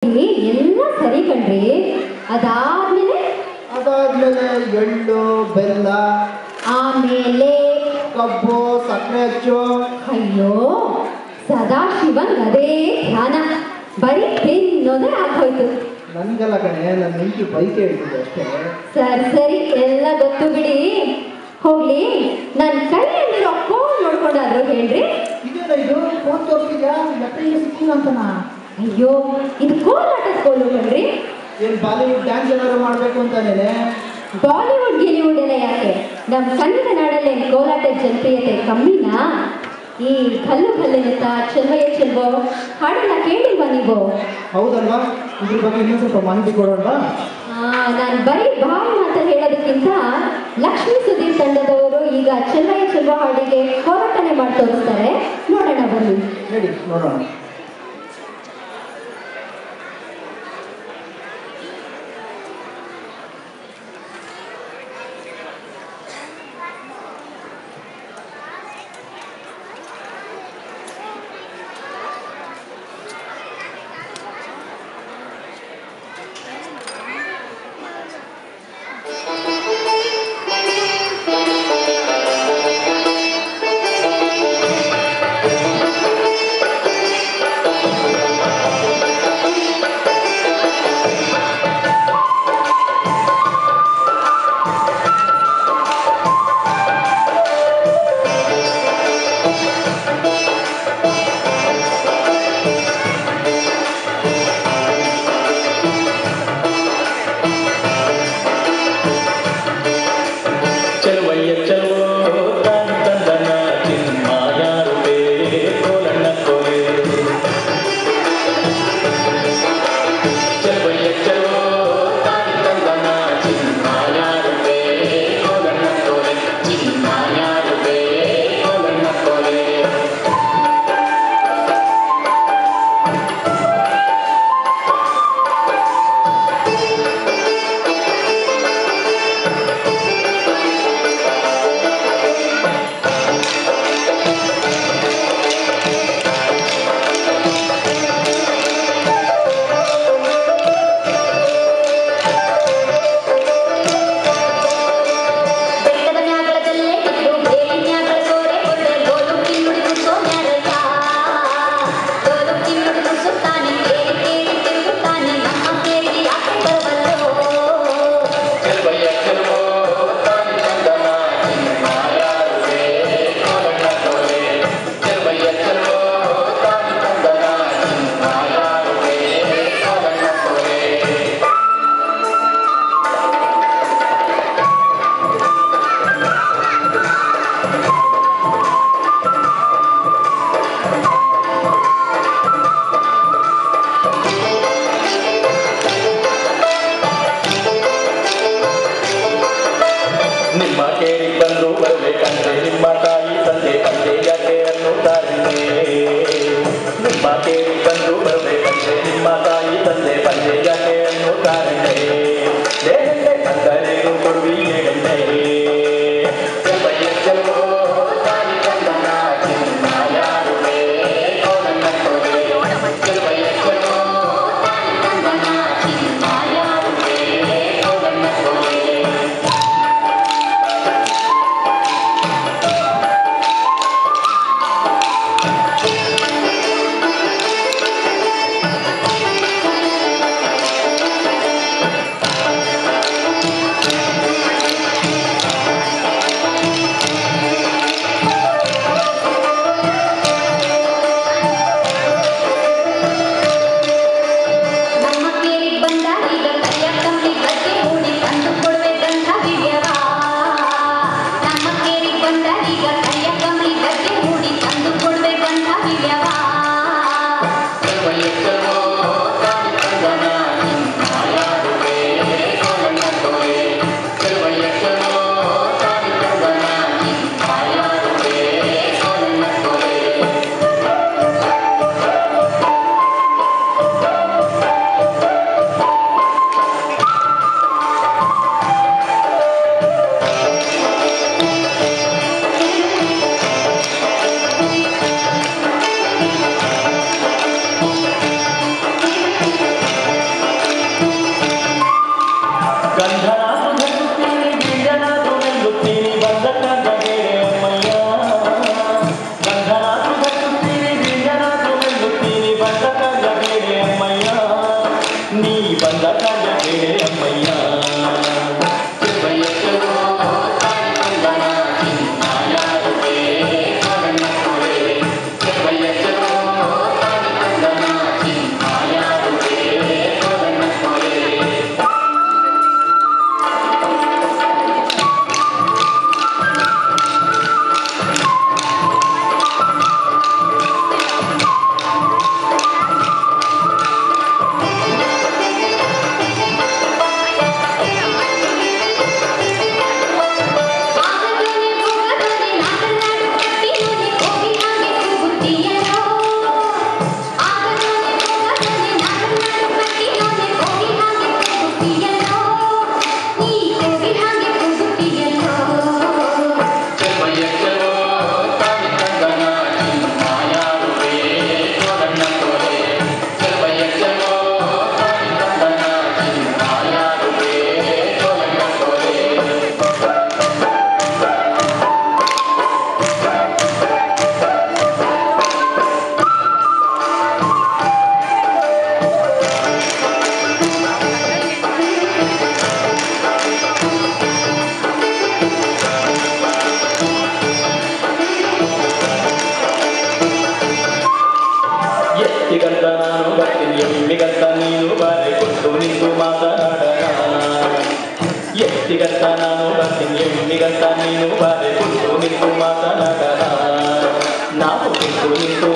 ಎಲ್ಲ ಸರಿ ಕಣ್ರಿ. ಅದಾದ್ಮೇಲೆ ಎಳ್ಳು ಬೆಲ್ಲ, ಆಮೇಲೆ ಕಬ್ಬು, ಸಕ್ಕರೆ ಹಚ್ಚು. ಅಯ್ಯೋ ಸದಾಶಿವನ್ ಅದೇ ಧ್ಯಾನ, ಬರೀ ತಿನ್ನೋದೇ ಆಗೋಯ್ತು. ನನ್ಗೆಲ್ಲ ಕಣೆ, ನನ್ನ ಹೆಂಡತಿ ಬೈಕೆ ಹೇಳ್ತಿದ್ದೆ ಅಷ್ಟೇ. ಸರಿ ಎಲ್ಲ ಗೊತ್ತು ಬಿಡಿ. ಹೋಗ್ಲಿ, ನನ್ನ ಕೈಯಲ್ಲಿರೋ ಫೋನ್ ನೋಡ್ಕೊಂಡಾದ್ರು ಹೇಳ್ರಿ. ಇದೇನ ಇದು ಫೋನ್ ತೋರಿಸಿದ್ಯಾ? ಲೆಟ್ರಿಗೆ ಸಿಕ್ಕಿಲ್ಲ ಅಂತನಾ? ಅಯ್ಯೋ ಇದು ಕೋಲಾಟದ ಕೋಲು ಕಣ್ರಿ. ಏನು ಬಾಲಿವುಡ್ ಡ್ಯಾನ್ಸ್ ಏನಾದ್ರು ಮಾಡಬೇಕು ಅಂತಾನೇನೆ? ಬಾಲಿವುಡ್ ಗಿಲಿವುಡ್ ಎಲ್ಲ ಯಾಕೆ, ನಮ್ಮ ಕನ್ನಡ ನಾಡಲ್ಲಿ ಕೋಲಾಟದ ಜನಪ್ರಿಯತೆ ಕಮ್ಮಿನಾ? ಈ ಕಲ್ಲು ಕಲ್ಲಿನತ್ತ ಚೆಲ್ವಯ್ಯ ಚೆಲ್ವೋ ಹಾಡೆಲ್ಲ ಕೇಳಿಲ್ವಾ ನೀವು? ಹೌದಲ್ವಾ? ಇದ್ರ ಬಗ್ಗೆ ಇನ್ನೂ ಸ್ವಲ್ಪ ಮಾಹಿತಿ ಕೊಡೋಣ. ನಾನು ಬರೀ ಬಾಯಿ ಮಾತ್ರ ಹೇಳೋದಕ್ಕಿಂತ ಲಕ್ಷ್ಮೀ ಸುದೀಪ್ ತಂಡದವರು ಈಗ ಚೆಲ್ವಯ್ಯ ಚೆಲ್ವೋ ಹಾಡಿಗೆ ಹೋರಾಟನೆ ಮಾಡಿ ತೋರಿಸ್ತಾರೆ. ನೋಡೋಣ ಬನ್ನಿ. ಹೇಳಿ ನೋಡೋಣ. ಬಂದ ಕಾರ್ಯ ಕೇಳಿ ಅಮ್ಮಯ್ಯ ಎತ್ತಿಗಂತ ನಾನು ಬರ್ತೀನಿ ಎಮ್ಮಿಗಂತ ನೀನು ಬಾರಿ ಕೊಟ್ಟು ನಿಂತು ಮಾತನಾಡೋಣ ಎತ್ತಿಗಂತ ನಾನು ಬರ್ತೀನಿ ಎಮ್ಮಿಗಂತ ನೀನು ಬಾರಿ ಕೊಟ್ಟು ನಿಂತು ಮಾತನಾಡೋಣ ನಾವು ನಿಂತು